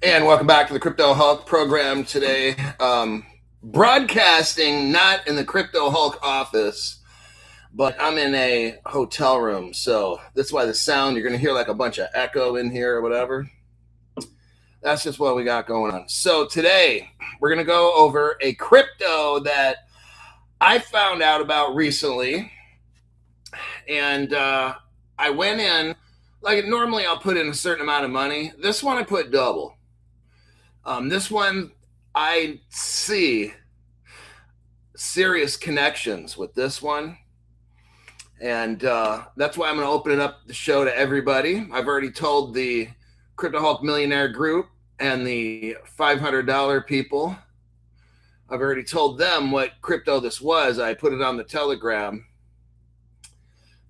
And welcome back to the Crypto Hulk program today. Broadcasting not in the Crypto Hulk office, but I'm in a hotel room. So that's why the sound, you're going to hear like a bunch of echo in here or whatever. That's just what we got going on. So today we're going to go over a crypto that I found out about recently. And I went in, like normally I'll put in a certain amount of money. This one I put double. This one, I see serious connections with this one. And that's why I'm going to open it up the show to everybody. I've already told the Crypto Hulk Millionaire group and the $500 people. I've already told them what crypto this was. I put it on the Telegram.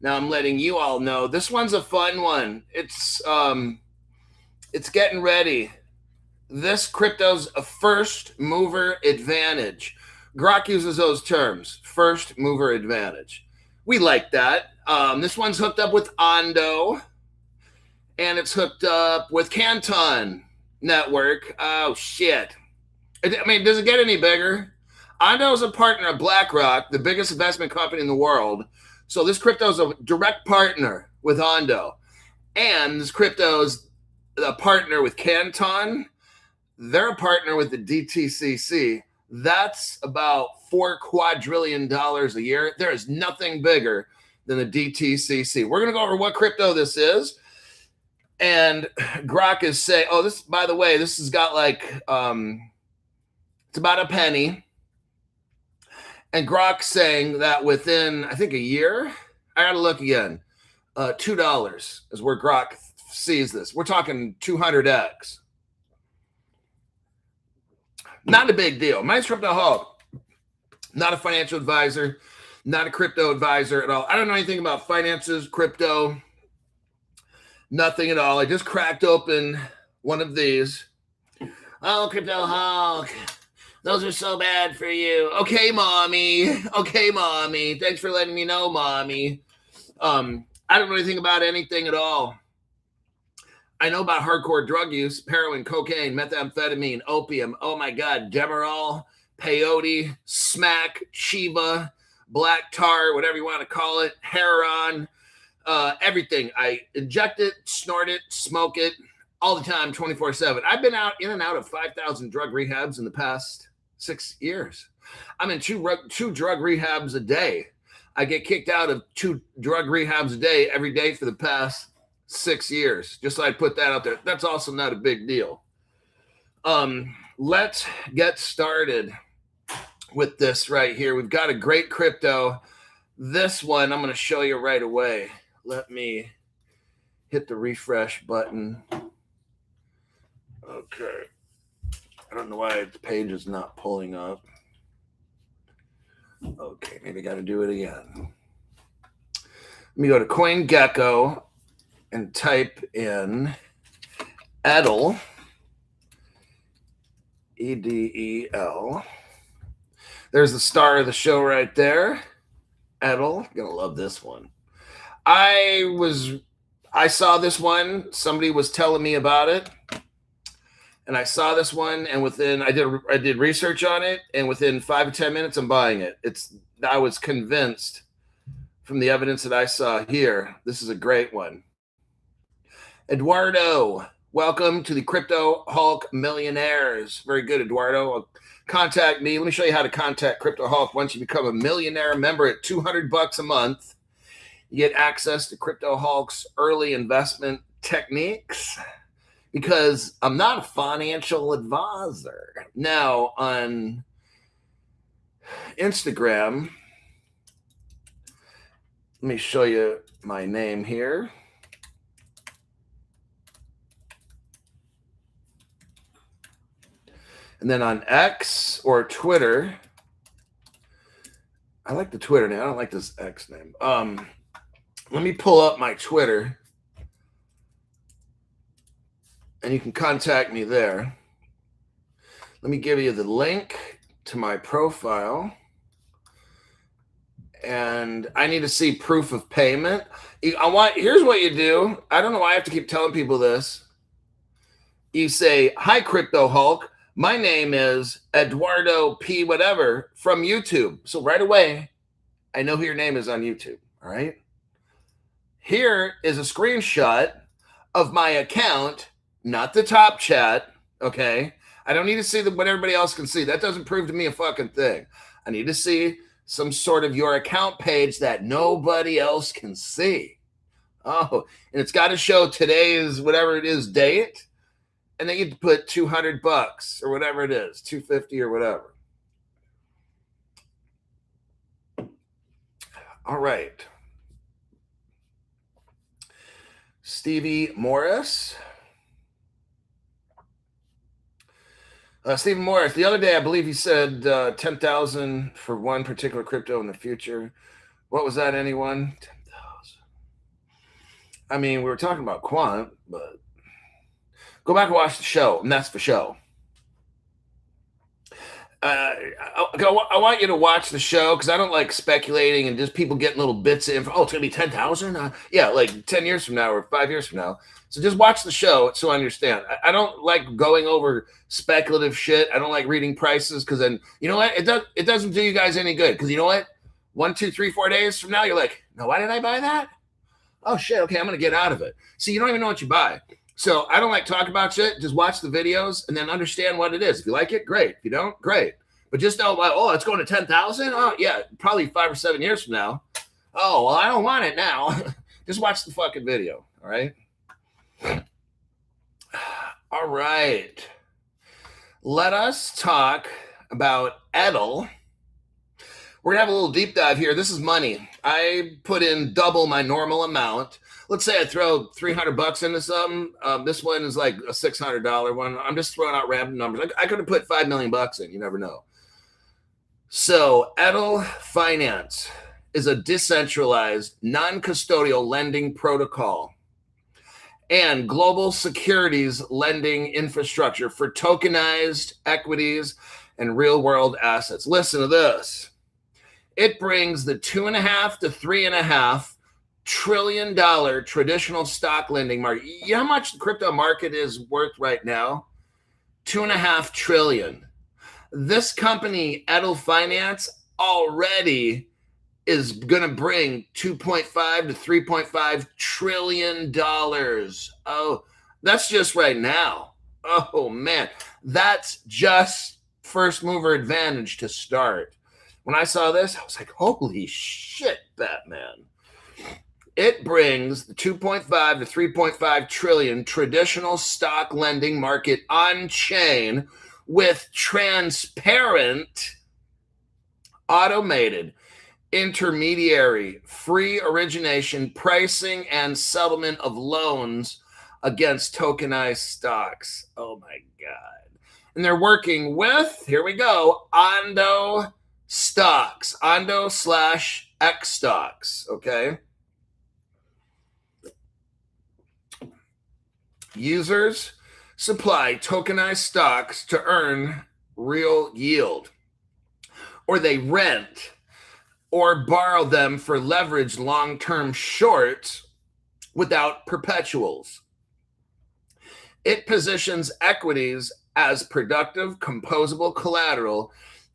Now I'm letting you all know this one's a fun one. It's getting ready. This crypto's a first mover advantage. Grok uses those terms, first mover advantage. We like that. This one's hooked up with Ondo, and it's hooked up with Canton Network. Oh, shit. I mean, does it get any bigger? Ondo is a partner of BlackRock, the biggest investment company in the world. So this crypto is a direct partner with Ondo. And this crypto is a partner with Canton. They're a partner with the DTCC. That's about $4 quadrillion a year. There is nothing bigger than the DTCC. We're going to go over what crypto this is. And Grok is saying, oh, this, by the way, this has got like, it's about a penny. And Grok's saying that within, I think, a year, I got to look again, $2 is where Grok sees this. We're talking 200x. Not a big deal. My name's Crypto Hulk. Not a financial advisor, not a crypto advisor at all. I don't know anything about finances, crypto, nothing at all. I just cracked open one of these. Oh, Crypto Hulk, those are so bad for you. Okay, mommy. Okay, mommy. Thanks for letting me know, mommy. I don't know anything about anything at all. I know about hardcore drug use, heroin, cocaine, methamphetamine, opium. Oh my God, Demerol, peyote, smack, Chiba, black tar, whatever you want to call it, heroin, everything. I inject it, snort it, smoke it all the time, 24/7. I've been in and out of 5,000 drug rehabs in the past 6 years. I'm in two drug rehabs a day. I get kicked out of 2 drug rehabs a day every day for the past 6 years. Just so I put that out there. That's also not a big deal. Let's get started with this right here. We've got a great crypto. This one I'm going to show you right away. Let me hit the refresh button. Okay. I don't know why the page is not pulling up. Okay, maybe I got to do it again. Let me go to CoinGecko and type in Edel, Edel. There's the star of the show right there. Edel, you're gonna love this one. I saw this one. Somebody was telling me about it, and I saw this one. And I did research on it, and within 5 to 10 minutes, I'm buying it. I was convinced from the evidence that I saw here. This is a great one. Eduardo, welcome to the Crypto Hulk Millionaires. Very good, Eduardo. Contact me. Let me show you how to contact Crypto Hulk. Once you become a millionaire member at $200 a month, you get access to Crypto Hulk's early investment techniques because I'm not a financial advisor. Now, on Instagram, let me show you my name here. And then on X or Twitter, I like the Twitter name. I don't like this X name. Let me pull up my Twitter, and you can contact me there. Let me give you the link to my profile. And I need to see proof of payment. Here's what you do. I don't know why I have to keep telling people this. You say, "Hi, Crypto Hulk. My name is Eduardo P. Whatever from YouTube." So right away, I know who your name is on YouTube. All right. Here is a screenshot of my account, not the top chat. Okay. I don't need to see what everybody else can see. That doesn't prove to me a fucking thing. I need to see some sort of your account page that nobody else can see. Oh, and it's got to show today's whatever it is date. And then you put $200 or whatever it is, $250 or whatever. All right. Stevie Morris. Stephen Morris, the other day, I believe he said 10,000 for one particular crypto in the future. What was that, anyone? 10,000. I mean, we were talking about Quant, but go back and watch the show, and that's for show. I want you to watch the show because I don't like speculating and just people getting little bits of info. Oh, it's going to be 10,000? Yeah, like 10 years from now or 5 years from now. So just watch the show so I understand. I don't like going over speculative shit. I don't like reading prices because then, you know what? It doesn't do you guys any good because you know what? 1, 2, 3, 4 days from now, you're like, no, why did I buy that? Oh, shit. Okay, I'm going to get out of it. See, you don't even know what you buy. So I don't like talk about shit. Just watch the videos and then understand what it is. If you like it, great. If you don't, great. But just know, like, oh, it's going to 10,000? Oh, yeah, probably 5 or 7 years from now. Oh, well, I don't want it now. Just watch the fucking video, all right? All right. Let us talk about Edel. We're going to have a little deep dive here. This is money. I put in double my normal amount. Let's say I throw $300 into something. This one is like a $600 one. I'm just throwing out random numbers. I could have put $5 million in. You never know. So Edel Finance is a decentralized, non-custodial lending protocol and global securities lending infrastructure for tokenized equities and real-world assets. Listen to this. It brings the $2.5 to $3.5 trillion traditional stock lending market. You know how much the crypto market is worth right now? $2.5 trillion. This company, Edel Finance, already is going to bring $2.5 to $3.5 trillion. Oh, that's just right now. Oh, man. That's just first mover advantage to start. When I saw this, I was like, holy shit, Batman. It brings the 2.5 to 3.5 trillion traditional stock lending market on chain with transparent, automated, intermediary, free origination, pricing, and settlement of loans against tokenized stocks. Oh my God. And they're working with, here we go, Ondo stocks, Ondo/X stocks, okay? Users supply tokenized stocks to earn real yield, or they rent or borrow them for leveraged long-term shorts without perpetuals. It positions equities as productive, composable collateral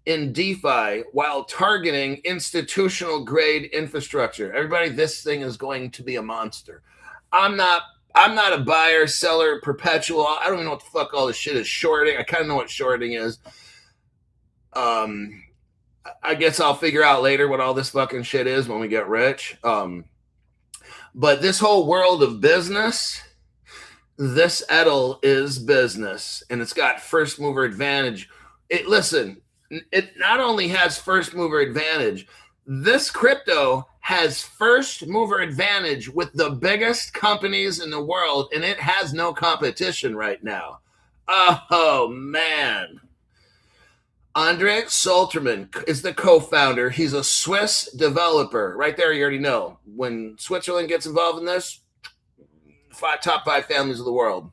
in DeFi while targeting institutional grade infrastructure. Everybody, this thing is going to be a monster. I'm not a buyer, seller, perpetual. I don't even know what the fuck all this shit is. Shorting. I kind of know what shorting is. I guess I'll figure out later what all this fucking shit is when we get rich. But this whole world of business, this Edel is business, and it's got first mover advantage. It not only has first mover advantage, this crypto has first mover advantage with the biggest companies in the world, and it has no competition right now. Oh, man. Andre Solterman is the co-founder. He's a Swiss developer. Right there, you already know. When Switzerland gets involved in this, top 5 families of the world.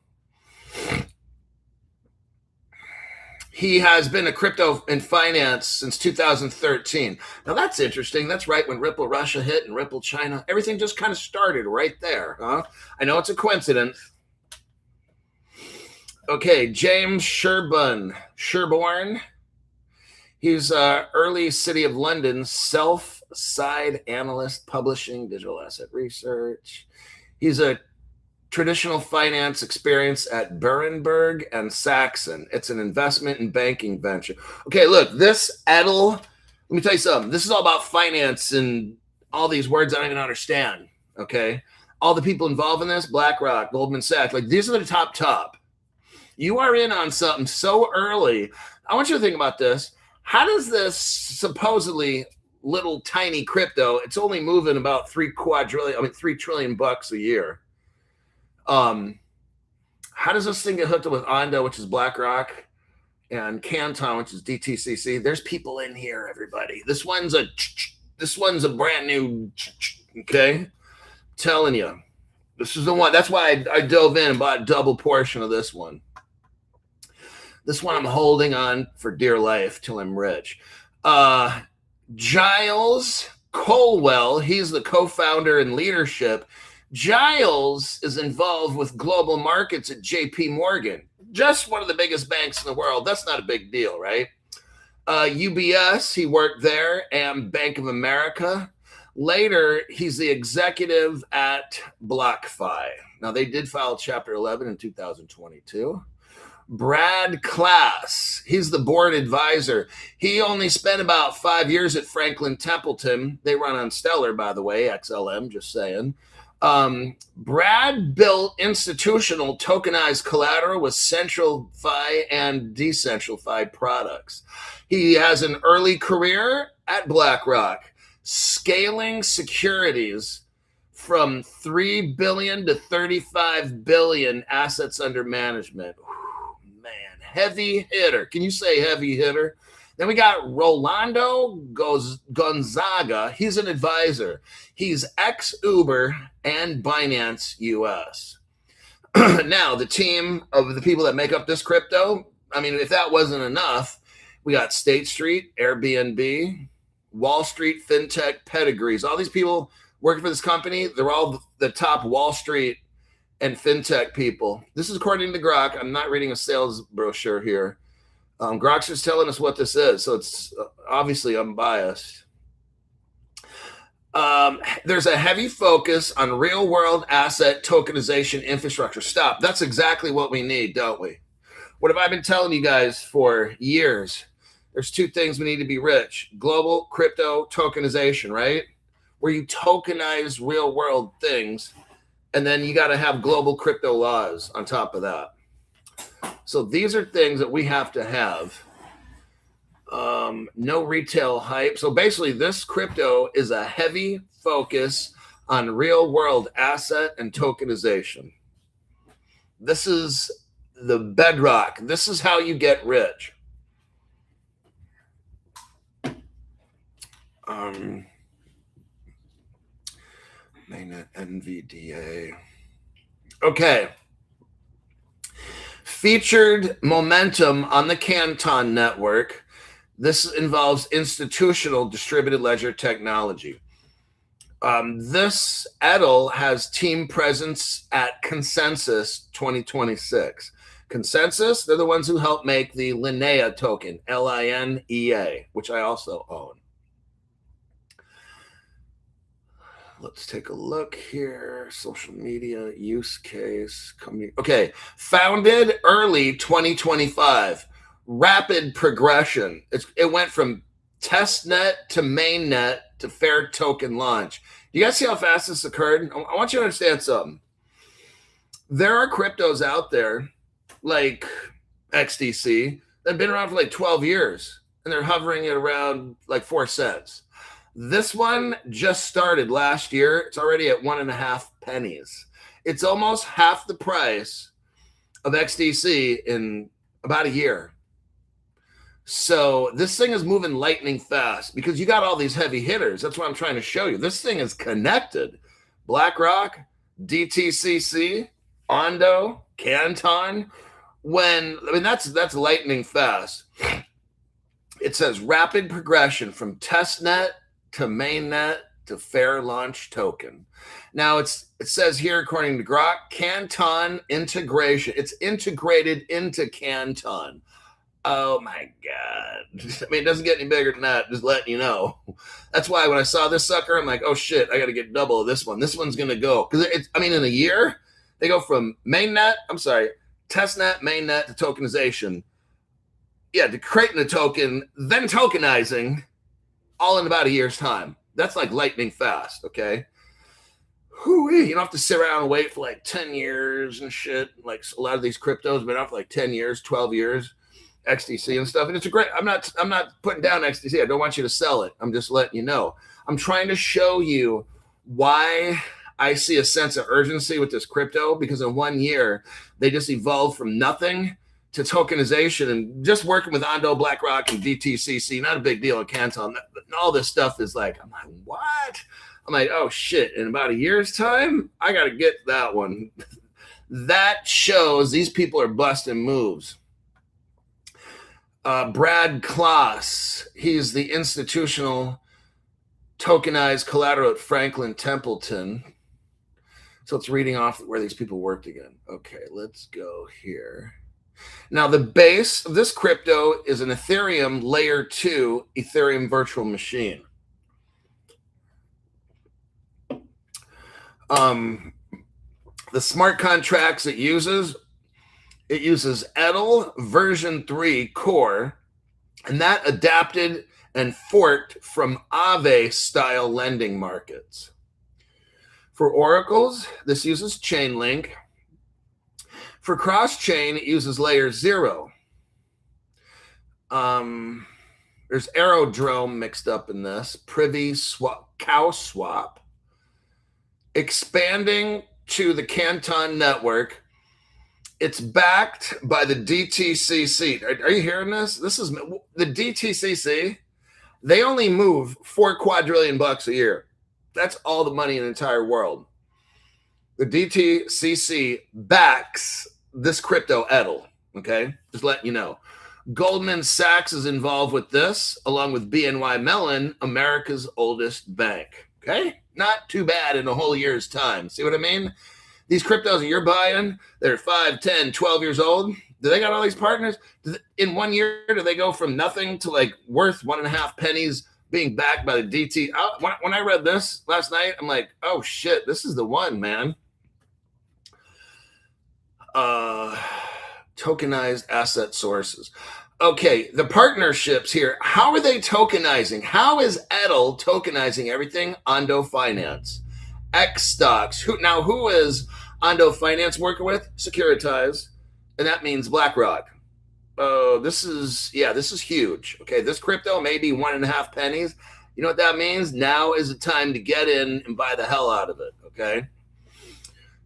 He has been a crypto in finance since 2013. Now, that's interesting. That's right when Ripple Russia hit and Ripple China. Everything just kind of started right there. Huh? I know it's a coincidence. Okay, James Sherborne. He's early City of London sell-side analyst, publishing, digital asset research. He's a traditional finance experience at Berenberg and Saxon. It's an investment and banking venture. Okay, look, this Edel, let me tell you something. This is all about finance and all these words I don't even understand, okay? All the people involved in this, BlackRock, Goldman Sachs, like these are the top. You are in on something so early. I want you to think about this. How does this supposedly little tiny crypto, it's only moving about $3 trillion bucks a year. How does this thing get hooked up with Ondo, which is BlackRock, and Canton, which is DTCC? There's people in here, everybody. This one's a brand new, okay? Telling you. This is the one. That's why I dove in and bought a double portion of this one. This one I'm holding on for dear life till I'm rich. Giles Colwell, he's the co-founder and leadership. Giles is involved with global markets at JP Morgan, just one of the biggest banks in the world. That's not a big deal, right? UBS, he worked there, and Bank of America. Later, he's the executive at BlockFi. Now, they did file Chapter 11 in 2022. Brad Class, he's the board advisor. He only spent about 5 years at Franklin Templeton. They run on Stellar, by the way, XLM, just saying. Brad built institutional tokenized collateral with centralFi and decentralFi products. He has an early career at BlackRock, scaling securities from 3 billion to 35 billion assets under management. Man, heavy hitter. Can you say heavy hitter? Then we got Rolando Gonzaga. He's an advisor. He's ex-Uber and Binance US. Now, the team of the people that make up this crypto, I mean, if that wasn't enough, we got State Street, Airbnb, Wall Street, FinTech pedigrees. All these people working for this company, they're all the top Wall Street and FinTech people. This is according to Grok. I'm not reading a sales brochure here. Grok's just telling us what this is, so it's obviously unbiased. There's a heavy focus on real-world asset tokenization infrastructure. Stop. That's exactly what we need, don't we? What have I been telling you guys for years? There's two things we need to be rich. Global crypto tokenization, right? Where you tokenize real-world things, and then you got to have global crypto laws on top of that. So these are things that we have to have. No retail hype. So basically, this crypto is a heavy focus on real world asset and tokenization. This is the bedrock. This is how you get rich. Mainnet NVDA. Okay. Featured momentum on the Canton network. This involves institutional distributed ledger technology. This Edel has team presence at Consensus 2026. Consensus, they're the ones who help make the Linea token, LINEA, which I also own. Let's take a look here. Social media use case. Okay. Founded early 2025. Rapid progression. It went from testnet to mainnet to fair token launch. Do you guys see how fast this occurred? I want you to understand something. There are cryptos out there like XDC that have been around for like 12 years and they're hovering at around like 4 cents. This one just started last year. It's already at 1.5 pennies. It's almost half the price of XDC in about a year. So this thing is moving lightning fast because you got all these heavy hitters. That's what I'm trying to show you. This thing is connected. BlackRock, DTCC, Ondo, Canton. That's lightning fast. It says rapid progression from testnet to mainnet to fair launch token. Now it says here, according to Grok, Canton integration. It's integrated into Canton. Oh my God. I mean, it doesn't get any bigger than that, just letting you know. That's why when I saw this sucker, I'm like, oh shit, I got to get double of this one. This one's going to go. Because in a year, they go from testnet, mainnet to tokenization. Yeah, to creating a token, then tokenizing, all in about a year's time. That's like lightning fast, okay? You don't have to sit around and wait for like 10 years and shit. Like a lot of these cryptos have been out for like 10 years, 12 years, XDC and stuff. And it's I'm not putting down XDC. I don't want you to sell it. I'm just letting you know. I'm trying to show you why I see a sense of urgency with this crypto, because in 1 year, they just evolved from nothing to tokenization, and just working with Ondo, BlackRock, and DTCC, not a big deal in Canton. All this stuff is like, I'm like, what? I'm like, oh shit, in about a year's time, I got to get that one. That shows these people are busting moves. Brad Kloss, he's the institutional tokenized collateral at Franklin Templeton. So it's reading off where these people worked again. Okay, let's go here. Now, the base of this crypto is an Ethereum layer 2 Ethereum virtual machine. The smart contracts it uses Edel version 3 core, and that adapted and forked from Aave style lending markets. For oracles, this uses Chainlink. For cross-chain, it uses layer 0. There's Aerodrome mixed up in this. Privy swap, cow swap. Expanding to the Canton network. It's backed by the DTCC. Are you hearing this? This is the DTCC. They only move $4 quadrillion a year. That's all the money in the entire world. The DTCC backs this crypto Edel, okay? Just letting you know. Goldman Sachs is involved with this, along with BNY Mellon, America's oldest bank, okay? Not too bad in a whole year's time. See what I mean? These cryptos that you're buying, they're 5, 10, 12 years old. Do they got all these partners? In 1 year, do they go from nothing to like worth 1.5 pennies being backed by the DT? When I read this last night, I'm like, oh shit, this is the one, man. Tokenized asset sources. Okay, the partnerships here. How are they tokenizing? How is Edel tokenizing everything? Ondo Finance, X stocks. Who is Ondo Finance working with? Securitize, and that means BlackRock. Oh, this is huge. Okay, this crypto may be 1.5 pennies. You know what that means? Now is the time to get in and buy the hell out of it. Okay.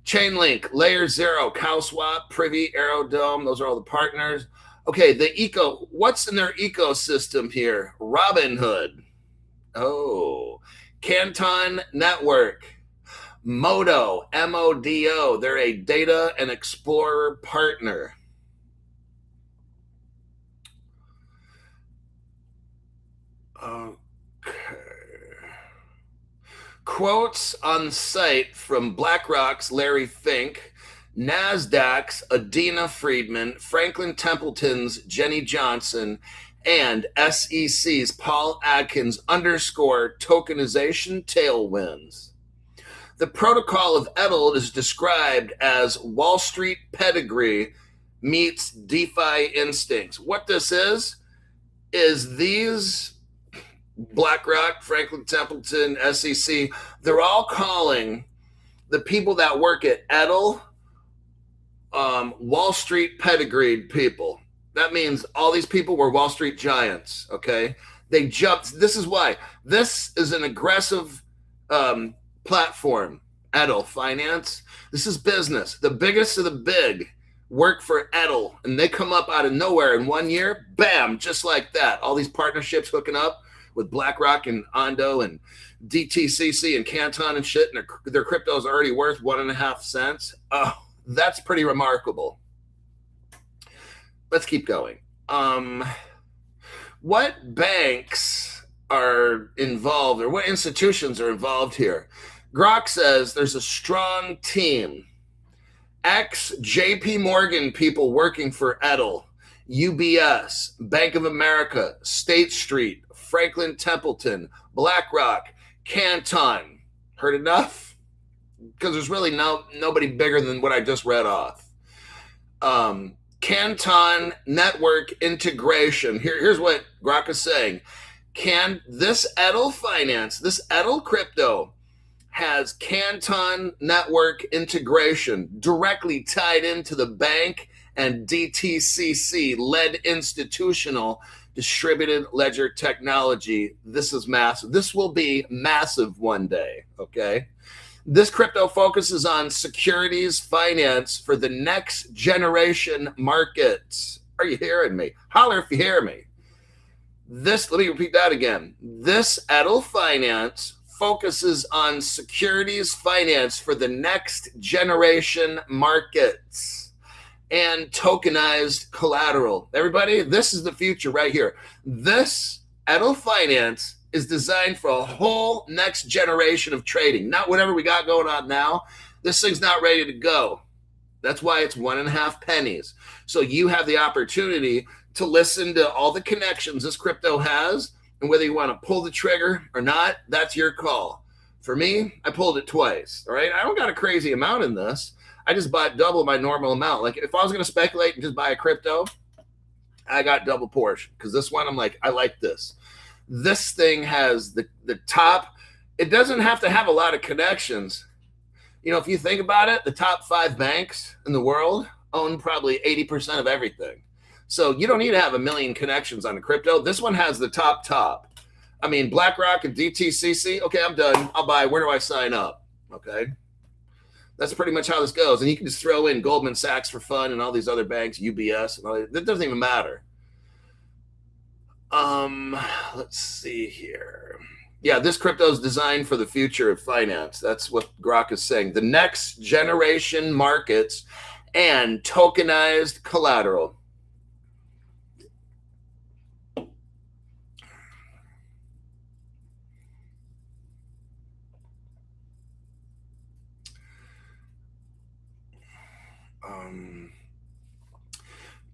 Chainlink, Layer 0, CowSwap, Privy, Aerodome, those are all the partners. Okay, what's in their ecosystem here? Robinhood. Oh, Canton Network. Modo, M-O-D-O. They're a data and explorer partner. Okay. Quotes on site from BlackRock's Larry Fink, NASDAQ's Adina Friedman, Franklin Templeton's Jenny Johnson, and SEC's Paul Adkins underscore tokenization tailwinds. The protocol of Edel is described as Wall Street pedigree meets DeFi instincts. What this is these BlackRock, Franklin Templeton, SEC, they're all calling the people that work at Edel Wall Street pedigreed people. That means all these people were Wall Street giants, okay? They jumped. This is why. This is an aggressive platform, Edel Finance. This is business. The biggest of the big work for Edel, and they come up out of nowhere in 1 year, bam, just like that. All these partnerships hooking up with BlackRock and Ondo and DTCC and Canton and shit, and their crypto's already worth 1.5 cents. Oh, that's pretty remarkable. Let's keep going. What banks are involved, or what institutions are involved here. Grok says there's a strong team. Ex-JP Morgan people working for Edel, UBS, Bank of America, State Street, Franklin Templeton, BlackRock, Canton. Heard enough? Because there's really nobody bigger than what I just read off. Canton Network Integration. Here's what Grok is saying. This Edel finance, this Edel crypto has Canton Network Integration directly tied into the bank and DTCC led institutional distributed ledger technology. This is massive. This will be massive one day, okay? This crypto focuses on securities finance for the next generation markets. Are you hearing me? Holler if you hear me. Let me repeat that again. This Edel finance focuses on securities finance for the next generation markets and tokenized collateral. Everybody, this is the future right here. This Edel finance is designed for a whole next generation of trading, not whatever we got going on now. This thing's not ready to go. That's why it's 1.5 pennies. So you have the opportunity to listen to all the connections this crypto has, and whether you want to pull the trigger or not, that's your call. For me, I pulled it twice, all right? I don't got a crazy amount in this. I just bought double my normal amount. Like if I was going to speculate and just buy a crypto, I got double portion because this one, I'm like, I like this. This thing has the top. It doesn't have to have a lot of connections. You know, if you think about it, the top 5 banks in the world own probably 80% of everything. So you don't need to have a million connections on a crypto. This one has the top. I mean, BlackRock and DTCC. Okay, I'm done. I'll buy. Where do I sign up? Okay. That's pretty much how this goes. And you can just throw in Goldman Sachs for fun and all these other banks, UBS, and all that. That doesn't even matter. Let's see here. Yeah, this crypto is designed for the future of finance. That's what Grok is saying. The next generation markets and tokenized collateral.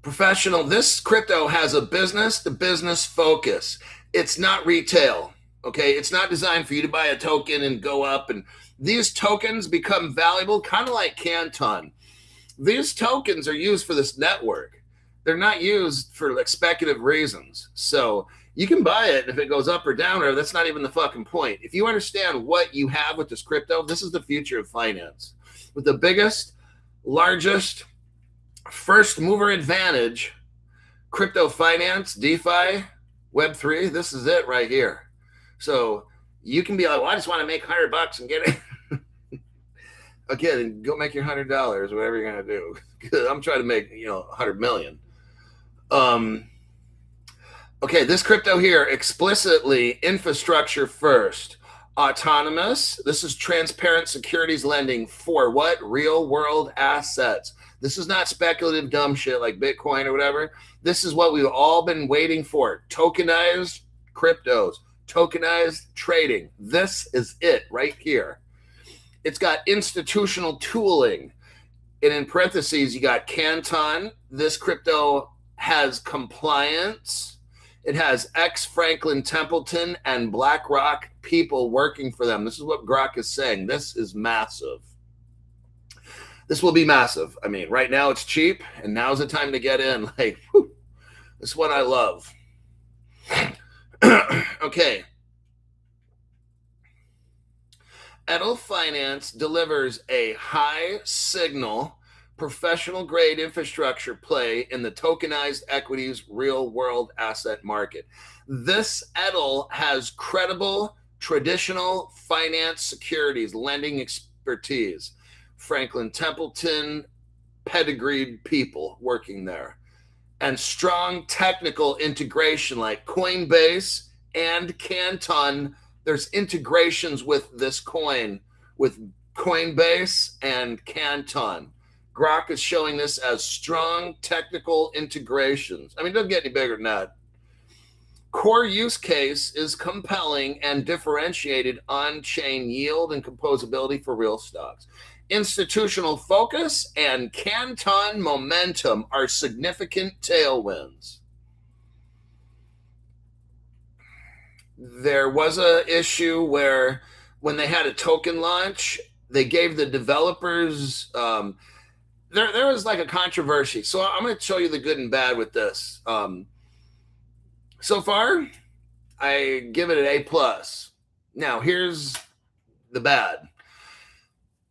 Professional, this crypto has a business-to-business focus. It's not retail, okay? It's not designed for you to buy a token and go up. And these tokens become valuable, kind of like Canton. These tokens are used for this network. They're not used for like speculative reasons. So you can buy it if it goes up or down, or that's not even the fucking point. If you understand what you have with this crypto, this is the future of finance. With the biggest, largest, first mover advantage, crypto finance, DeFi, Web3, this is it right here. So you can be like, well, I just want to make $100 and get it. Okay, then go make your $100, whatever you're going to do. Because I'm trying to make, 100 million. Okay, this crypto here, explicitly infrastructure first. Autonomous, this is transparent securities lending for what? Real world assets. This is not speculative dumb shit like Bitcoin or whatever. This is what we've all been waiting for. Tokenized cryptos, tokenized trading. This is it right here. It's got institutional tooling. And in parentheses, you got Canton. This crypto has compliance. It has ex-Franklin Templeton and BlackRock people working for them. This is what Grok is saying. This is massive. This will be massive. I mean, right now it's cheap, and now's the time to get in. Like, whew, this is what I love. Okay. Edel Finance delivers a high signal, professional grade infrastructure play in the tokenized equities real world asset market. This Edel has credible traditional finance securities lending expertise. Franklin Templeton, pedigreed people working there, and strong technical integration like Coinbase and Canton. There's integrations with this coin, with Coinbase and Canton. Grok is showing this as strong technical integrations. I mean, it doesn't get any bigger than that. core use case is compelling and differentiated on-chain yield and composability for real stocks. Institutional focus and Canton momentum are significant tailwinds. There was an issue where when they had a token launch, they gave the developers there was like a controversy. So I'm going to show you the good and bad with this. So far, I give it an A+. Now, here's the bad.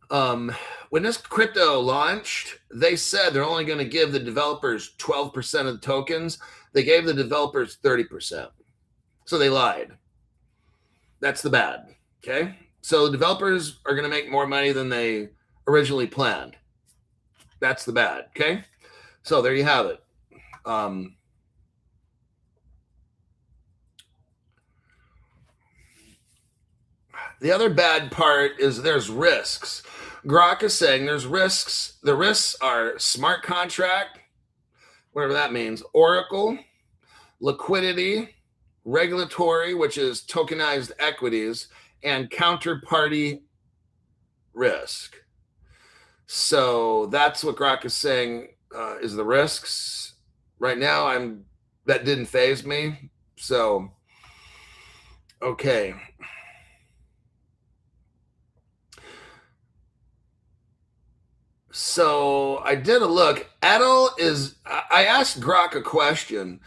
When this crypto launched, they said they're only going to give the developers 12% of the tokens. They gave the developers 30%. So they lied. That's the bad. Okay? So the developers are going to make more money than they originally planned. That's the bad. Okay? So there you have it. The other bad part is there's risks. Grok is saying there's risks. The risks are smart contract, whatever that means, Oracle, liquidity, regulatory, which is tokenized equities, and counterparty risk. So that's what Grok is saying is the risks. Right now, that didn't faze me. So, okay. So I did a look. Edel I asked Grok a question.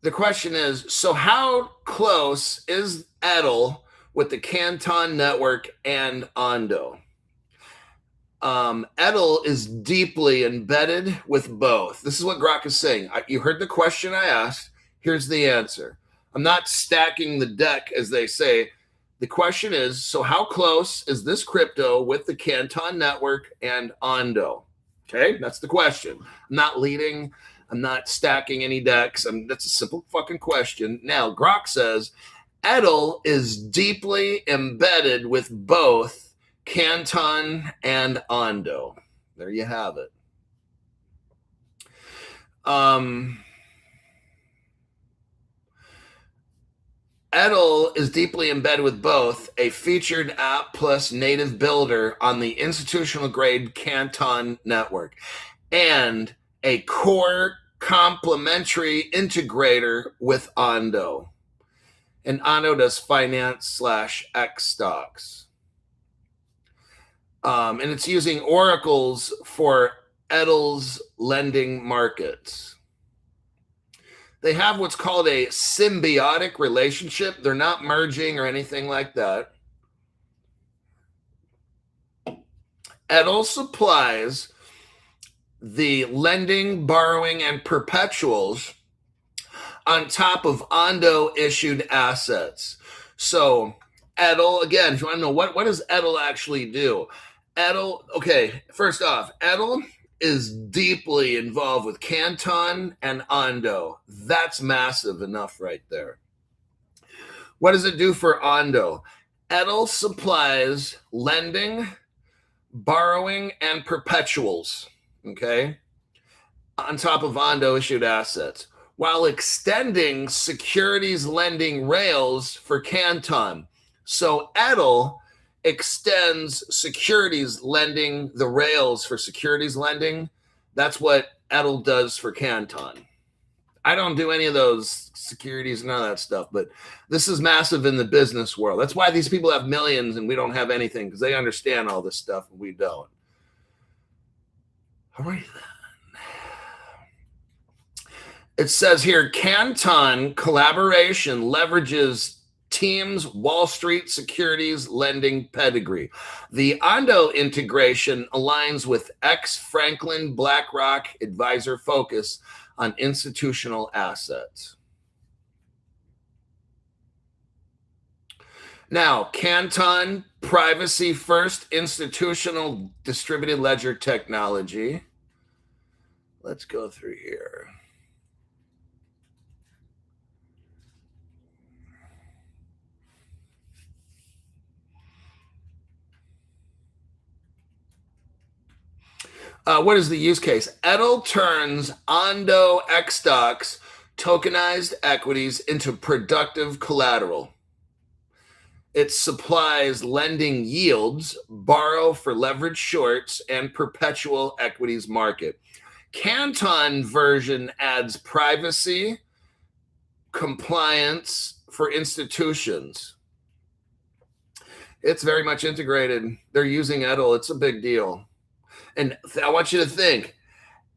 The question is, so how close is Edel with the Canton network and Ondo? Edel is deeply embedded with both. This is what Grok is saying. You heard the question I asked. Here's the answer. I'm not stacking the deck, as they say. The question is, so how close is this crypto with the Canton network and Ondo? Okay, that's the question. I'm not leading. I'm not stacking any decks. That's a simple fucking question. Now, Grok says Edel is deeply embedded with both Canton and Ondo. There you have it. Edel is deeply embedded with both a featured app plus native builder on the institutional grade Canton network and a core complementary integrator with Ondo. And Ondo does finance/X stocks. And it's using oracles for Edel's lending markets. They have what's called a symbiotic relationship. They're not merging or anything like that. Edel supplies the lending, borrowing, and perpetuals on top of Ondo issued assets. So Edel, again, if you want to know what does Edel actually do? Edel, okay, first off, Edel is deeply involved with Canton and Ondo. That's massive enough right there. What does it do for Ondo? Edel supplies lending, borrowing, and perpetuals, okay, on top of Ondo issued assets, while extending securities lending rails for Canton. So Edel extends securities lending, the rails for securities lending. That's what Edel does for Canton. I don't do any of those securities, none of that stuff, but this is massive in the business world. That's why these people have millions and we don't have anything, because they understand all this stuff and we don't. All right, then. It says here, Canton collaboration leverages team's Wall Street securities lending pedigree. The Ondo integration aligns with ex-Franklin BlackRock advisor focus on institutional assets. Now, Canton, privacy first institutional distributed ledger technology. Let's go through here. What is the use case? Edel turns Ondo X stocks tokenized equities into productive collateral. It supplies lending yields, borrow for leverage shorts, and perpetual equities market. Canton version adds privacy, compliance for institutions. It's very much integrated. They're using Edel. It's a big deal. And I want you to think,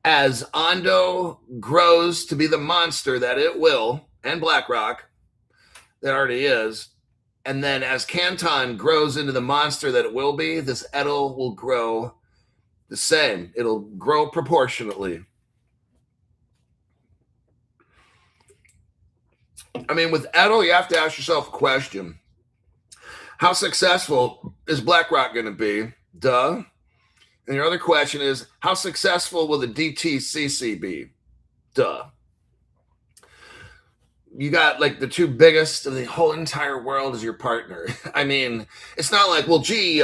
as Ondo grows to be the monster that it will, and BlackRock, that already is, and then as Canton grows into the monster that it will be, this Edel will grow the same. It'll grow proportionately. I mean, with Edel, you have to ask yourself a question. How successful is BlackRock going to be? Duh. And your other question is, how successful will the DTCC be? Duh. You got like the two biggest of the whole entire world as your partner. I mean, it's not like, well, gee,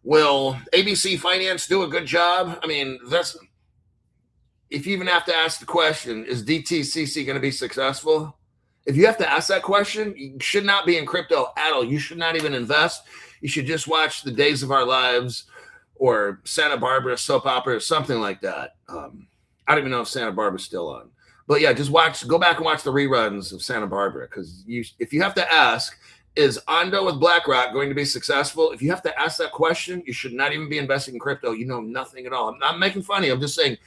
will ABC Finance do a good job? I mean, that's, if you even have to ask the question, is DTCC going to be successful? If you have to ask that question, you should not be in crypto at all. You should not even invest. You should just watch The Days of Our Lives or Santa Barbara soap opera or something like that. I don't even know if Santa Barbara's still on. But yeah, just go back and watch the reruns of Santa Barbara, because if you have to ask, is Ondo with BlackRock going to be successful? If you have to ask that question, you should not even be investing in crypto. You know nothing at all. I'm not making fun of you. I'm just saying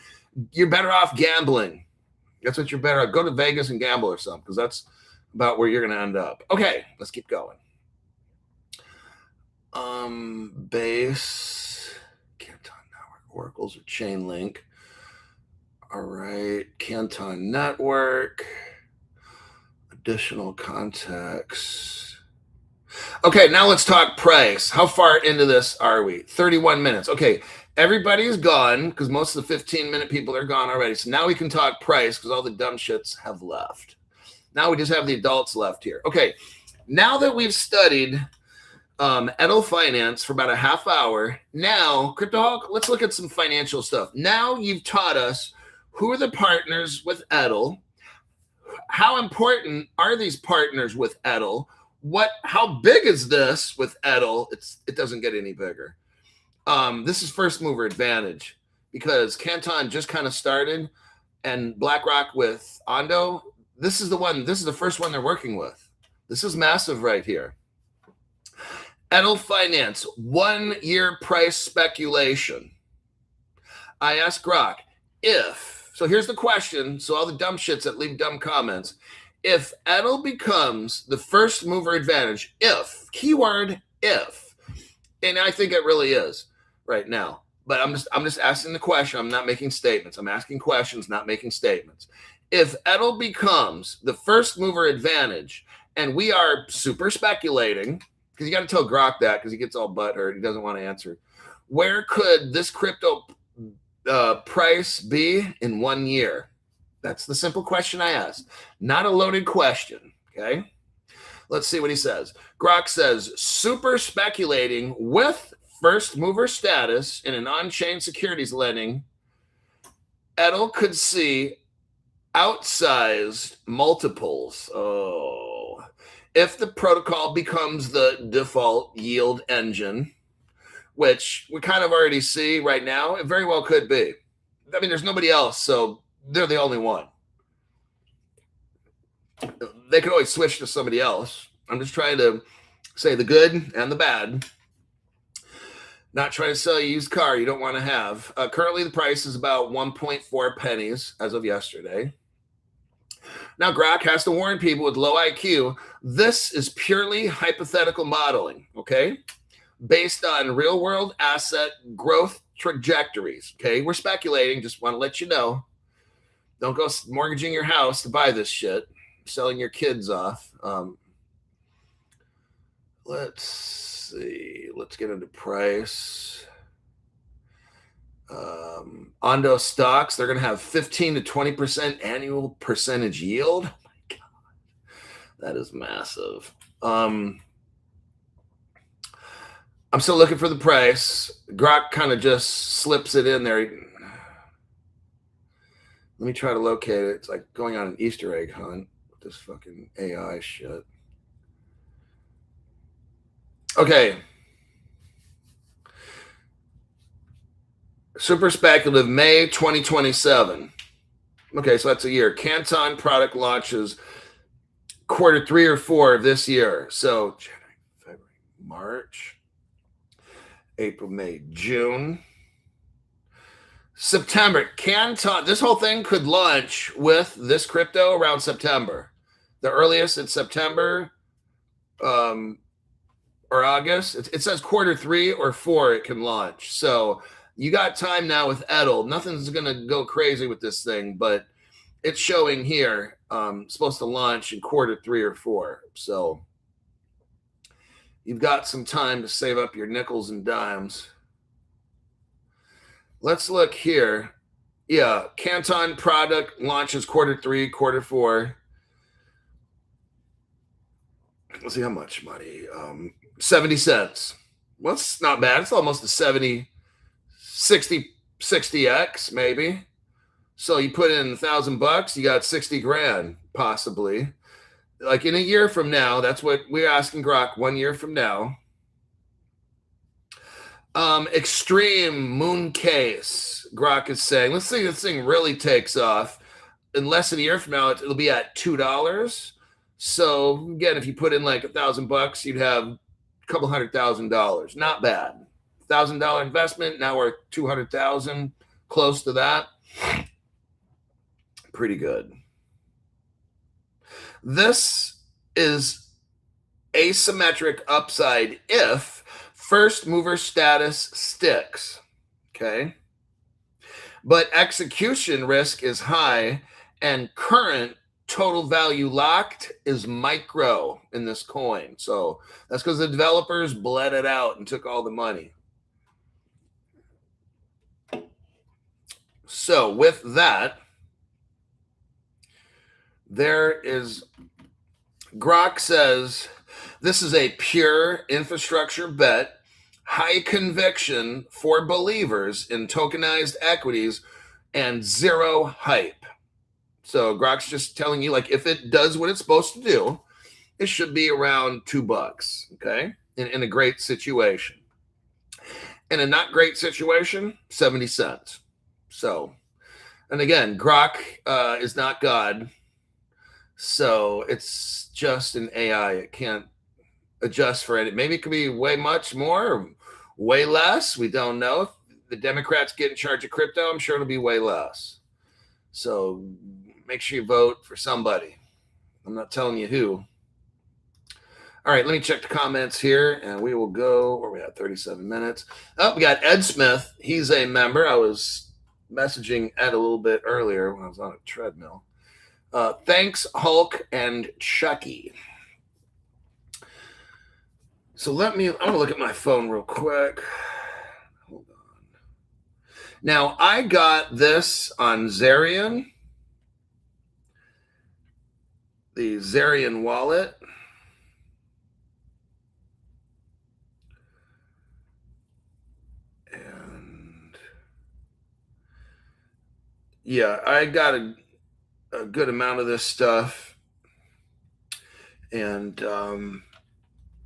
you're better off gambling. That's what you're better at. Go to Vegas and gamble or something, because that's about where you're going to end up. Okay, let's keep going. Base, Canton Network, Oracles, or Chainlink. All right, Canton Network, additional context. Okay, now let's talk price. How far into this are we? 31 minutes. Okay, everybody's gone because most of the 15-minute people are gone already. So now we can talk price because all the dumb shits have left. Now we just have the adults left here. Okay, now that we've studied Edel Finance for about a half hour, now, CryptoHawk, let's look at some financial stuff. Now you've taught us who are the partners with Edel, how important are these partners with Edel, how big is this with Edel? It doesn't get any bigger. This is first mover advantage because Canton just kind of started, and BlackRock with Ondo, this is the first one they're working with. This is massive right here. Edel Finance, 1 year price speculation. I asked Grok, so here's the question. So all the dumb shits that leave dumb comments, if Edel becomes the first mover advantage, keyword if, and I think it really is right now, but I'm just asking the question. I'm not making statements. I'm asking questions, not making statements. If Edel becomes the first mover advantage, and we are super speculating, because you got to tell Grok that because he gets all butthurt. He doesn't want to answer. Where could this crypto price be in 1 year? That's the simple question I asked. Not a loaded question. Okay. Let's see what he says. Grok says, super speculating with first mover status in an on-chain securities lending, Edel could see outsized multiples. Oh, if the protocol becomes the default yield engine, which we kind of already see right now, it very well could be. I mean, there's nobody else, so they're the only one. They could always switch to somebody else. I'm just trying to say the good and the bad. Not trying to sell you a used car you don't want to have. Currently, the price is about 1.4 pennies as of yesterday. Now, Grok has to warn people with low IQ, this is purely hypothetical modeling, okay? Based on real-world asset growth trajectories, okay? We're speculating, just want to let you know. Don't go mortgaging your house to buy this shit, selling your kids off. Let's see. Let's get into price. Ondo stocks, they're going to have 15 to 20% annual percentage yield. Oh my God. That is massive. I'm still looking for the price. Grok kind of just slips it in there. Let me try to locate it. It's like going on an Easter egg hunt with this fucking AI shit. Okay. Super speculative, May 2027. Okay, so that's a year. Canton product launches quarter 3 or 4 of this year. So January, February, March, April, May, June, September. Canton, this whole thing could launch with this crypto around September. The earliest it's September or August. It says quarter 3 or 4 it can launch. So you got time now with Edel. Nothing's going to go crazy with this thing, but it's showing here supposed to launch in quarter 3 or 4. So you've got some time to save up your nickels and dimes. Let's look here. Yeah, Canton product launches quarter 3, quarter 4. Let's see how much money. 70 cents. Well, it's not bad. It's almost a 60x maybe. So you put in $1,000, you got 60 grand possibly. Like in a year from now, that's what we're asking Grok 1 year from now. Extreme moon case, Grok is saying. Let's see if this thing really takes off. In less than a year from now, it'll be at $2. So again, if you put in like $1,000, you'd have a couple $100,000. Not bad. $1,000 investment, now we're 200,000, close to that. Pretty good. This is asymmetric upside if first mover status sticks, okay? But execution risk is high and current total value locked is micro in this coin. So that's because the developers bled it out and took all the money. So with that, there is, Grok says, this is a pure infrastructure bet, high conviction for believers in tokenized equities and zero hype. So Grok's just telling you, like, if it does what it's supposed to do, it should be around $2, okay? In a great situation. In a not great situation, 70 cents. So, and again, Grok is not God. So it's just an AI. It can't adjust for it. Maybe it could be way much more or way less. We don't know. If the Democrats get in charge of crypto, I'm sure it'll be way less. So make sure you vote for somebody. I'm not telling you who. All right, let me check the comments here, and we will go, where we at, 37 minutes. Oh, we got Ed Smith. He's a member. I was messaging Ed a little bit earlier when I was on a treadmill. Thanks, Hulk and Chucky. So I'm going to look at my phone real quick. Hold on. Now, I got this on Zarian, the Zarian wallet. And yeah, I got a good amount of this stuff. And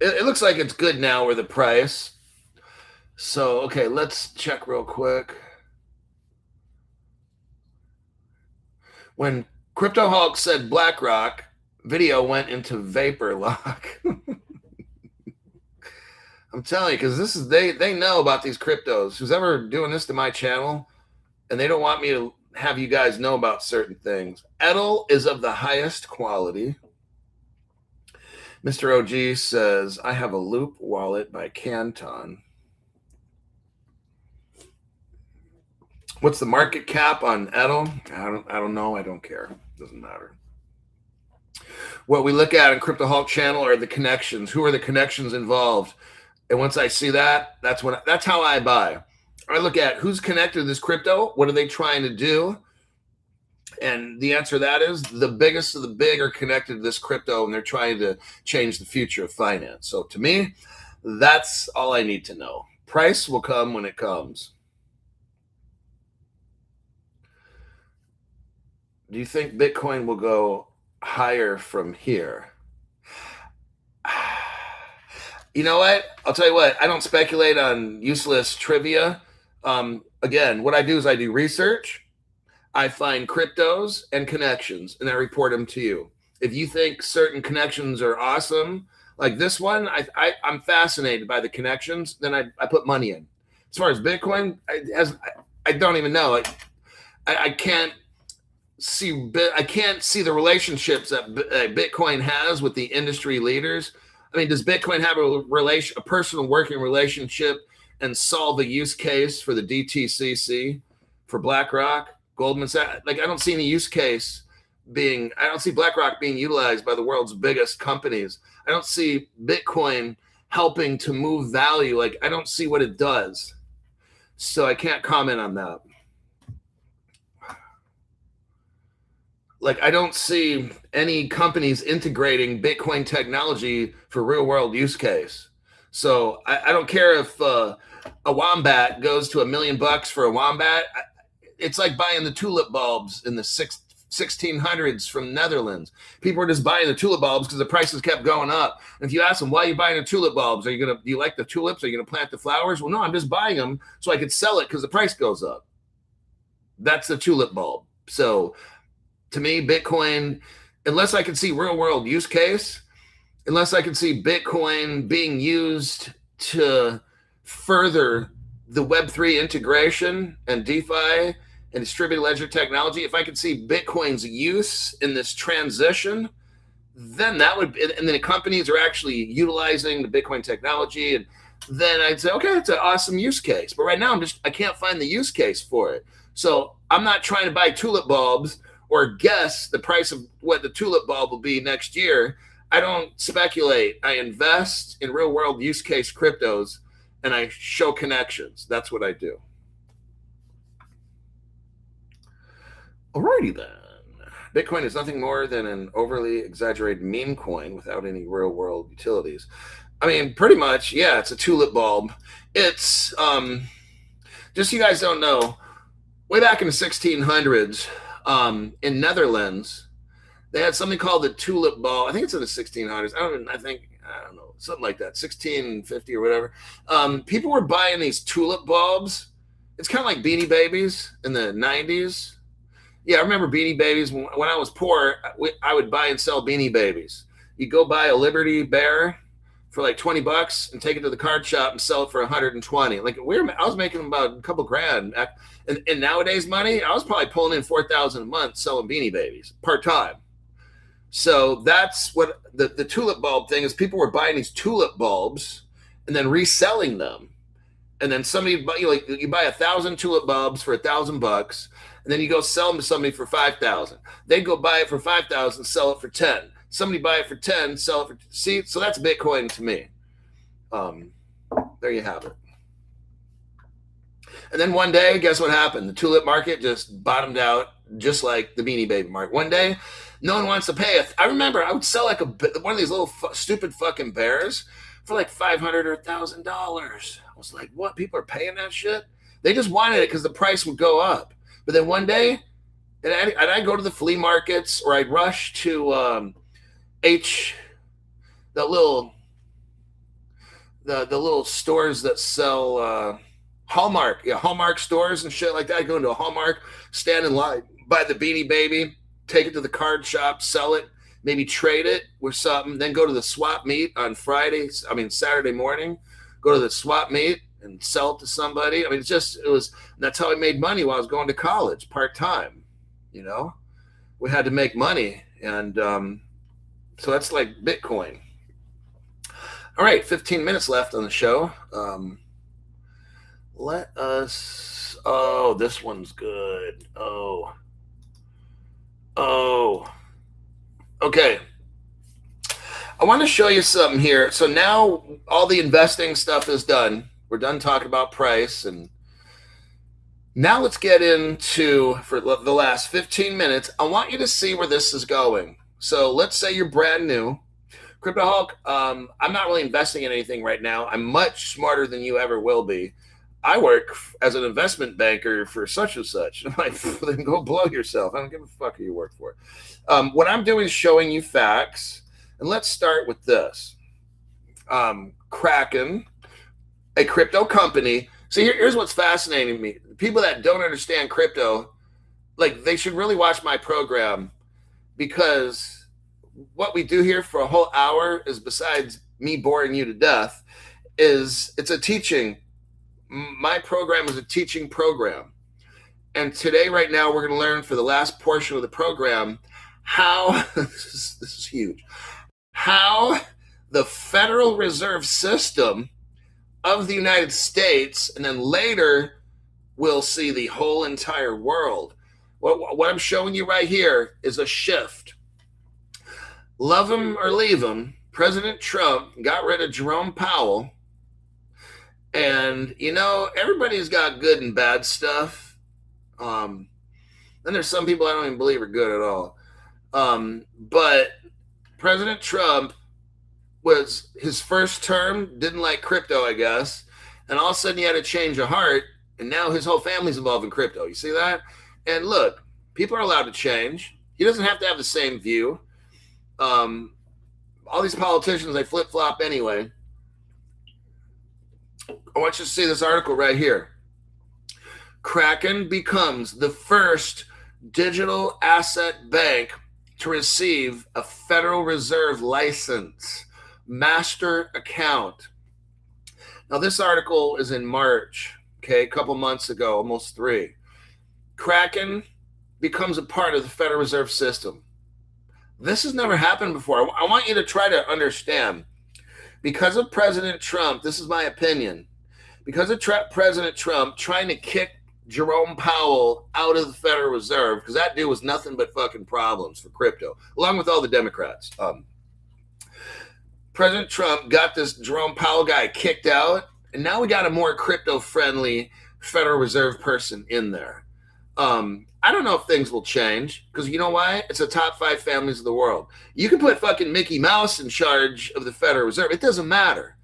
it looks like it's good now with the price. So, okay, let's check real quick. When Crypto Hulk said BlackRock, video went into vapor lock. I'm telling you, because this is they know about these cryptos. Who's ever doing this to my channel, and they don't want me to have you guys know about certain things. Edel is of the highest quality. Mr. OG says, I have a Loop wallet by Canton. What's the market cap on Edel? I don't know. I don't care. Doesn't matter. What we look at in Crypto Hulk channel are the connections. Who are the connections involved? And once I see that, that's how I buy. I look at who's connected to this crypto. What are they trying to do? And the answer to that is the biggest of the big are connected to this crypto, and they're trying to change the future of finance. So to me, that's all I need to know. Price will come when it comes. Do you think Bitcoin will go higher from here? You know what? I'll tell you what. I don't speculate on useless trivia. Again, what I do is I do research. I find cryptos and connections, and I report them to you. If you think certain connections are awesome, like this one, I'm fascinated by the connections. Then I put money in. As far as Bitcoin, I don't even know. I can't see the relationships that Bitcoin has with the industry leaders. I mean, does Bitcoin have a personal working relationship and solve a use case for the DTCC, for BlackRock, Goldman Sachs? Like, I don't see any use case I don't see BlackRock being utilized by the world's biggest companies. I don't see Bitcoin helping to move value. Like, I don't see what it does. So I can't comment on that. Like, I don't see any companies integrating Bitcoin technology for real world use case. So I don't care if a wombat goes to $1 million for a wombat. It's like buying the tulip bulbs in the 1600s from Netherlands. People were just buying the tulip bulbs because the prices kept going up. And if you ask them, why are you buying the tulip bulbs? Do you like the tulips? Are you going to plant the flowers? Well, no, I'm just buying them so I could sell it because the price goes up. That's the tulip bulb. So to me, Bitcoin, unless I can see real world use case, unless I can see Bitcoin being used to further the Web3 integration and DeFi and distributed ledger technology, if I could see Bitcoin's use in this transition, then that would, and then the companies are actually utilizing the Bitcoin technology, and then I'd say, okay, it's an awesome use case. But right now, I can't find the use case for it. So I'm not trying to buy tulip bulbs or guess the price of what the tulip bulb will be next year. I don't speculate. I invest in real world use case cryptos and I show connections. That's what I do. Alrighty then. Bitcoin is nothing more than an overly exaggerated meme coin without any real world utilities. I mean, pretty much, yeah, it's a tulip bulb. It's, just so you guys don't know, way back in the 1600s, in Netherlands, they had something called the tulip bulb. I think it's in the 1600s. I don't know, something like that, 1650 or whatever. People were buying these tulip bulbs. It's kind of like Beanie Babies in the 90s. Yeah, I remember Beanie Babies. When I was poor, I would buy and sell Beanie Babies. You go buy a Liberty Bear for like $20 and take it to the card shop and sell it for 120. Like, I was making about a couple grand. And nowadays money, I was probably pulling in $4,000 a month selling Beanie Babies part-time. So that's what the tulip bulb thing is. People were buying these tulip bulbs and then reselling them. And then you buy 1,000 tulip bulbs for $1,000, and then you go sell them to somebody for 5,000. They go buy it for 5,000, sell it for 10. Somebody buy it for 10, sell it for, see, so that's Bitcoin to me. There you have it. And then one day, guess what happened? The tulip market just bottomed out, just like the Beanie Baby market. One day, no one wants to pay it. I remember I would sell like one of these little stupid fucking bears for like $500 or $1,000. I was like, what? People are paying that shit? They just wanted it because the price would go up. But then one day, and I'd go to the flea markets, or I'd rush to the little stores that sell Hallmark stores and shit like that. I'd go into a Hallmark, stand in line, buy the Beanie Baby, take it to the card shop, sell it, maybe trade it with something, then go to the swap meet on Saturday morning, go to the swap meet and sell it to somebody. I mean, that's how I made money while I was going to college, part-time, you know? We had to make money, and so that's like Bitcoin. All right, 15 minutes left on the show. This one's good. Okay. I want to show you something here. So now all the investing stuff is done. We're done talking about price. And now let's get into, for the last 15 minutes, I want you to see where this is going. So let's say you're brand new. CryptoHawk, I'm not really investing in anything right now. I'm much smarter than you ever will be. I work as an investment banker for such and such. I'm like, then go blow yourself. I don't give a fuck who you work for. What I'm doing is showing you facts. And let's start with this. Kraken, a crypto company. See, here's what's fascinating to me. People that don't understand crypto, like, they should really watch my program, because what we do here for a whole hour is, besides me boring you to death, is it's a teaching. My program is a teaching program. And today, right now, we're going to learn for the last portion of the program how, this is huge, how the Federal Reserve System of the United States, and then later we'll see the whole entire world. What I'm showing you right here is a shift. Love him or leave him, President Trump got rid of Jerome Powell. And, you know, everybody's got good and bad stuff. Then there's some people I don't even believe are good at all. But President Trump was, his first term, didn't like crypto, I guess. And all of a sudden he had a change of heart. And now his whole family's involved in crypto. You see that? And look, people are allowed to change. He doesn't have to have the same view. All these politicians, they flip-flop anyway. I want you to see this article right here. Kraken becomes the first digital asset bank to receive a Federal Reserve license, master account. Now, this article is in March, okay, a couple months ago, almost 3. Kraken becomes a part of the Federal Reserve System. This has never happened before. I want you to try to understand. Because of President Trump, this is my opinion, because of President Trump trying to kick Jerome Powell out of the Federal Reserve, because that dude was nothing but fucking problems for crypto, along with all the Democrats. President Trump got this Jerome Powell guy kicked out, and now we got a more crypto-friendly Federal Reserve person in there. I don't know if things will change, because you know why? It's the top 5 families of the world. You can put fucking Mickey Mouse in charge of the Federal Reserve. It doesn't matter.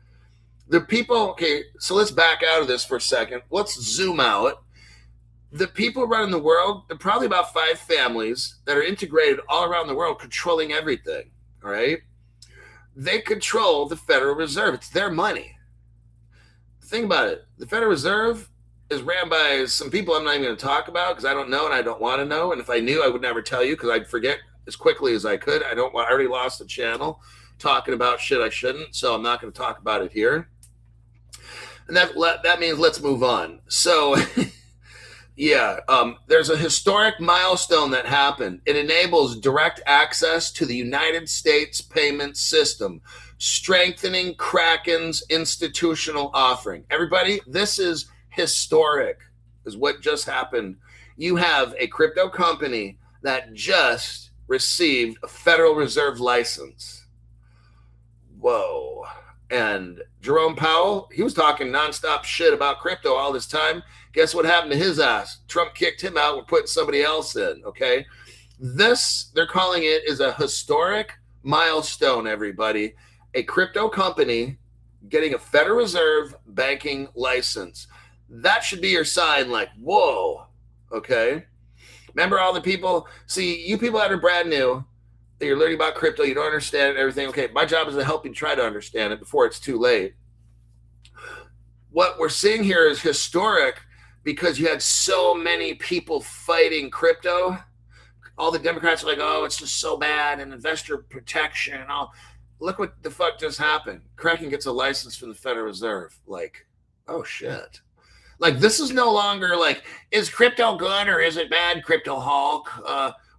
The people, okay, so let's back out of this for a second. Let's zoom out. The people running the world, there are probably about 5 families that are integrated all around the world, controlling everything, all right? They control the Federal Reserve. It's their money. Think about it. The Federal Reserve is ran by some people I'm not even going to talk about, because I don't know and I don't want to know. And if I knew, I would never tell you, because I'd forget as quickly as I could. I already lost the channel talking about shit I shouldn't, so I'm not going to talk about it here. And that means let's move on. So, yeah, there's a historic milestone that happened. It enables direct access to the United States payment system, strengthening Kraken's institutional offering. Everybody, this is historic, is what just happened. You have a crypto company that just received a Federal Reserve license. Whoa. And Jerome Powell, he was talking nonstop shit about crypto all this time. Guess what happened to his ass? Trump kicked him out. We're putting somebody else in, okay? This, they're calling it, is a historic milestone, everybody. A crypto company getting a Federal Reserve banking license. That should be your sign, like, whoa, okay? Remember all the people, see, you people that are brand new, that you're learning about crypto, you don't understand it and everything. Okay, my job is to help you try to understand it before it's too late. What we're seeing here is historic, because you had so many people fighting crypto. All the Democrats are like, oh, it's just so bad, and investor protection and all. Look what the fuck just happened. Kraken gets a license from the Federal Reserve. Like, oh shit. Like, this is no longer like, is crypto good or is it bad, Crypto Hulk?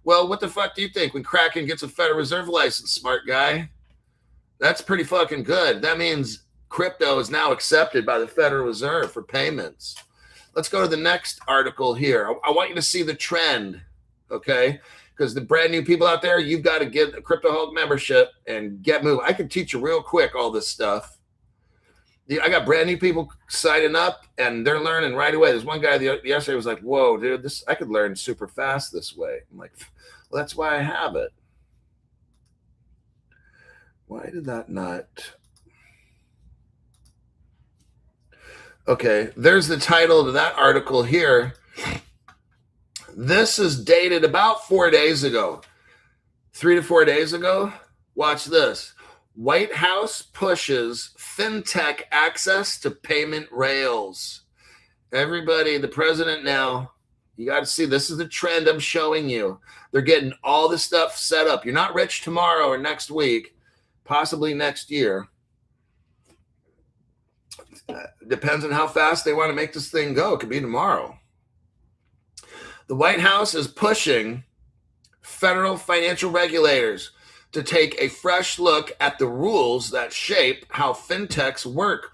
Well, what the fuck do you think when Kraken gets a Federal Reserve license, smart guy? That's pretty fucking good. That means crypto is now accepted by the Federal Reserve for payments. Let's go to the next article here. I want you to see the trend, okay? Because the brand new people out there, you've got to get a Crypto Hulk membership and get moving. I can teach you real quick all this stuff. I got brand new people signing up, and they're learning right away. There's one guy yesterday was like, whoa, dude, I could learn super fast this way. I'm like, well, that's why I have it. Why did that not? Okay, there's the title to that article here. This is dated about 4 days ago, 3 to 4 days ago. Watch this. White House pushes fintech access to payment rails. Everybody, the president now, you got to see, this is the trend I'm showing you. They're getting all this stuff set up. You're not rich tomorrow or next week, possibly next year. Depends on how fast they want to make this thing go. It could be tomorrow. The White House is pushing federal financial regulators to take a fresh look at the rules that shape how fintechs work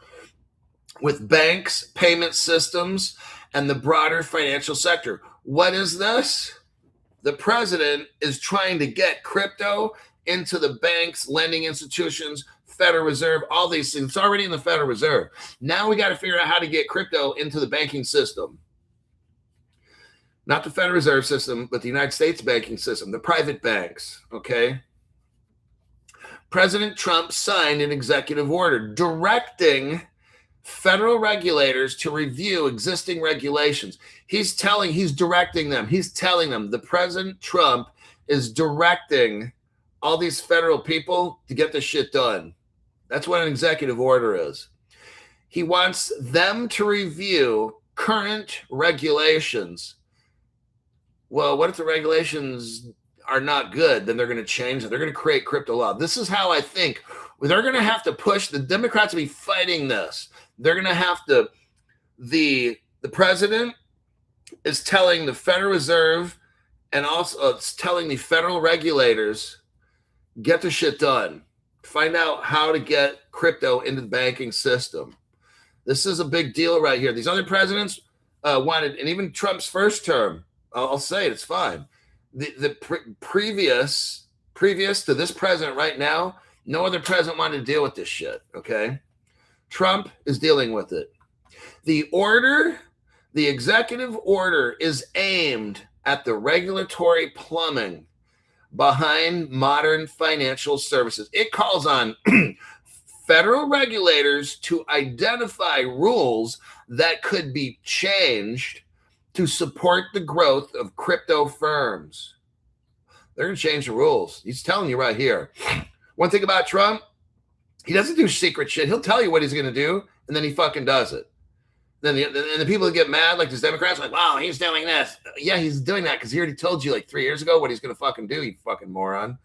with banks, payment systems, and the broader financial sector. What is this? The president is trying to get crypto into the banks, lending institutions, Federal Reserve, all these things. It's already in the Federal Reserve. Now we got to figure out how to get crypto into the banking system. Not the Federal Reserve System, but the United States banking system, the private banks, okay? President Trump signed an executive order directing federal regulators to review existing regulations. He's directing them. He's telling them, the President Trump is directing all these federal people to get this shit done. That's what an executive order is. He wants them to review current regulations. Well, what if the regulations are not good? Then they're going to change it. They're going to create crypto law. This is how I think. They're going to have to push the Democrats to be fighting this. They're going to have to. The president is telling the Federal Reserve and also it's telling the federal regulators, get the shit done. Find out how to get crypto into the banking system. This is a big deal right here. These other presidents wanted, and even Trump's first term, I'll say it, it's fine. Previous to this president right now, no other president wanted to deal with this shit, okay? Trump is dealing with it. The executive order is aimed at the regulatory plumbing behind modern financial services. It calls on federal regulators to identify rules that could be changed to support the growth of crypto firms. They're going to change the rules. He's telling you right here. One thing about Trump, he doesn't do secret shit. He'll tell you what he's going to do, and then he fucking does it. Then the people that get mad, like these Democrats, like, wow, he's doing this. Yeah, he's doing that because he already told you like 3 years ago what he's going to fucking do, you fucking moron.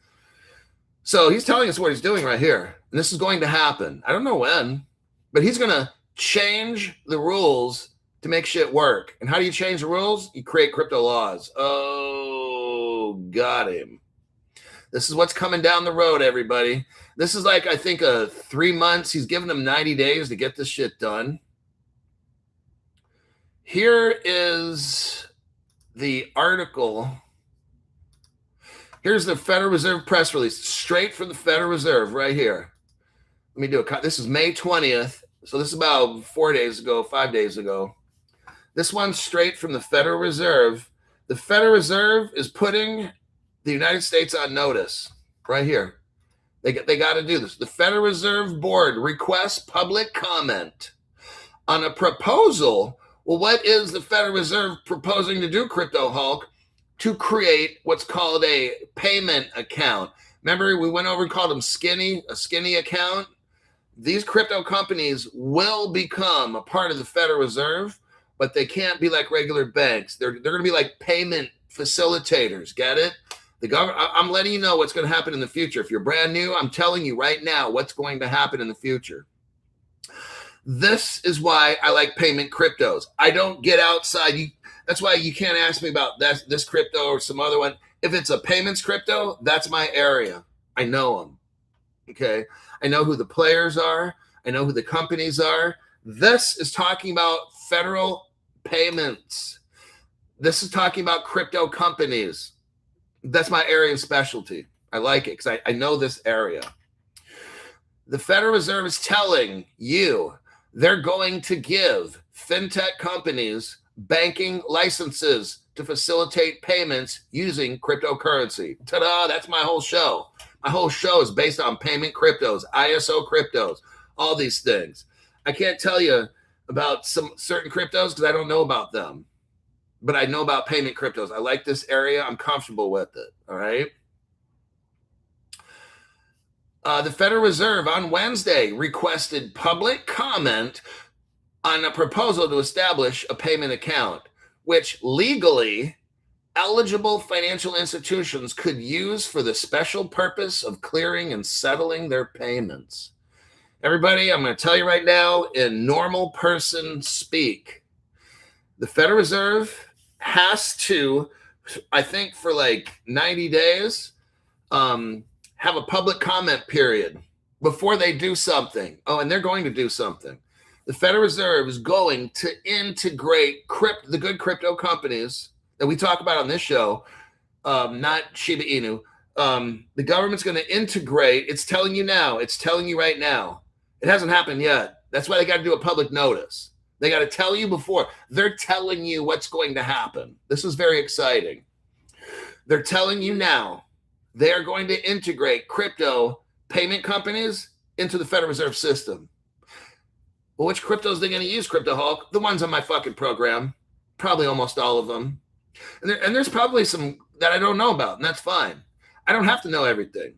So he's telling us what he's doing right here. And this is going to happen. I don't know when, but he's going to change the rules to make shit work. And how do you change the rules? You create crypto laws. Oh, got him. This is what's coming down the road, everybody. This is like, I think, 3 months. He's giving them 90 days to get this shit done. Here is the article. Here's the Federal Reserve press release, straight from the Federal Reserve right here. Let me do a, this is May 20th. So this is about 4 days ago, 5 days ago. This one's straight from the Federal Reserve. The Federal Reserve is putting the United States on notice right here. They got to do this. The Federal Reserve Board requests public comment on a proposal. Well, what is the Federal Reserve proposing to do, Crypto Hulk? To create what's called a payment account. Remember, we went over and called them a skinny account. These crypto companies will become a part of the Federal Reserve, but they can't be like regular banks. They're going to be like payment facilitators. Get it? The government. I'm letting you know what's going to happen in the future. If you're brand new, I'm telling you right now what's going to happen in the future. This is why I like payment cryptos. I don't get outside. That's why you can't ask me about this crypto or some other one. If it's a payments crypto, that's my area. I know them. Okay. I know who the players are. I know who the companies are. This is talking about federal payments. This is talking about crypto companies. That's my area of specialty. I like it because I know this area. The Federal Reserve is telling you they're going to give fintech companies banking licenses to facilitate payments using cryptocurrency. Ta-da, that's my whole show. My whole show is based on payment cryptos, ISO cryptos, all these things. I can't tell you about some certain cryptos because I don't know about them, but I know about payment cryptos. I like this area. I'm comfortable with it. All right. The Federal Reserve on Wednesday requested public comment on a proposal to establish a payment account, which legally eligible financial institutions could use for the special purpose of clearing and settling their payments. Everybody, I'm going to tell you right now in normal person speak, the Federal Reserve has to, I think for like 90 days, have a public comment period before they do something. Oh, and they're going to do something. The Federal Reserve is going to integrate the good crypto companies that we talk about on this show, not Shiba Inu. The government's going to integrate. It's telling you now. It's telling you right now. It hasn't happened yet. That's why they got to do a public notice. They got to tell you before. They're telling you what's going to happen. This is very exciting. They're telling you now. They are going to integrate crypto payment companies into the Federal Reserve System. Well, which cryptos are they going to use, Crypto Hulk? The ones on my fucking program. Probably almost all of them. And there's probably some that I don't know about, and that's fine. I don't have to know everything.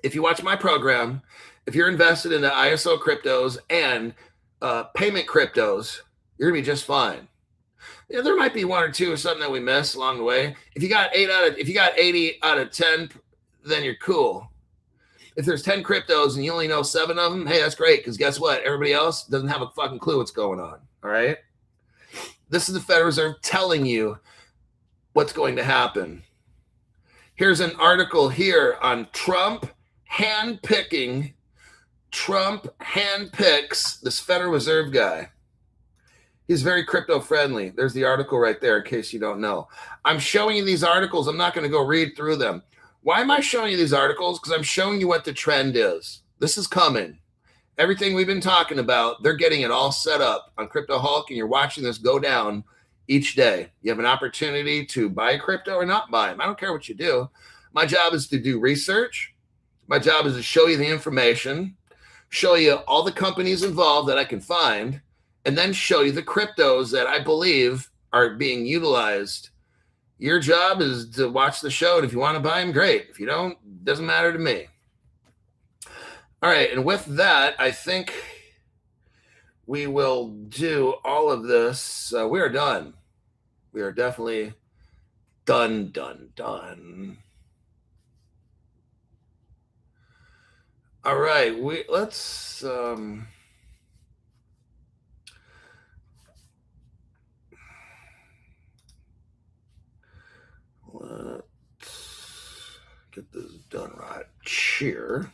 If you watch my program, if you're invested in the ISO cryptos and payment cryptos, you're going to be just fine. Yeah, there might be one or two or something that we miss along the way. If you got 80 out of 10, then you're cool. If there's 10 cryptos and you only know 7 of them, hey, that's great. Because guess what? Everybody else doesn't have a fucking clue what's going on. All right. This is the Federal Reserve telling you what's going to happen. Here's an article here on Trump handpicks this Federal Reserve guy. He's very crypto friendly. There's the article right there in case you don't know. I'm showing you these articles. I'm not going to go read through them. Why am I showing you these articles? Because I'm showing you what the trend is. This is coming. Everything we've been talking about, they're getting it all set up on Crypto Hulk, and you're watching this go down each day. You have an opportunity to buy crypto or not buy them. I don't care what you do. My job is to do research. My job is to show you the information, show you all the companies involved that I can find, and then show you the cryptos that I believe are being utilized. Your job is to watch the show, and if you want to buy them, great. If you don't, it doesn't matter to me. All right, and with that, I think we will do all of this. We are done. We are definitely done. All right, let's get this done right here.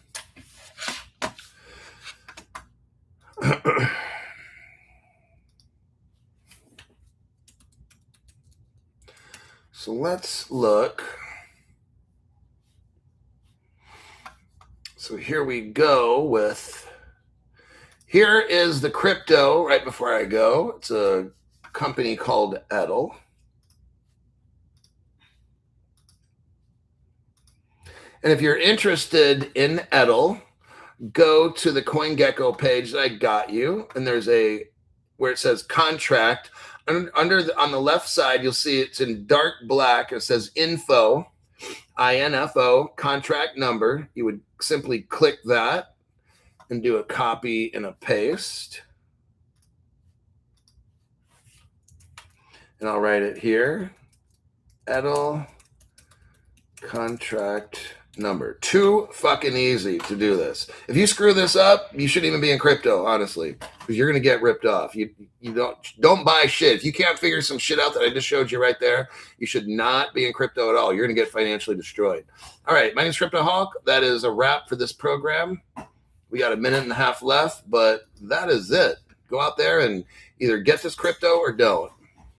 So let's look. So here we go with, here is the crypto right before I go. It's a company called Edel. And if you're interested in Edel, go to the CoinGecko page that I got you. And there's where it says contract. On the left side, you'll see it's in dark black. It says info, INFO, contract number. You would simply click that and do a copy and a paste. And I'll write it here. Edel contract number. Too fucking easy to do this. If you screw this up, you shouldn't even be in crypto, honestly, because you're going to get ripped off. You don't buy shit. If you can't figure some shit out that I just showed you right there, you should not be in crypto at all. You're going to get financially destroyed. All right, my name's Crypto Hulk. That is a wrap for this program. We got a minute and a half left, but that is it. Go out there and either get this crypto or don't.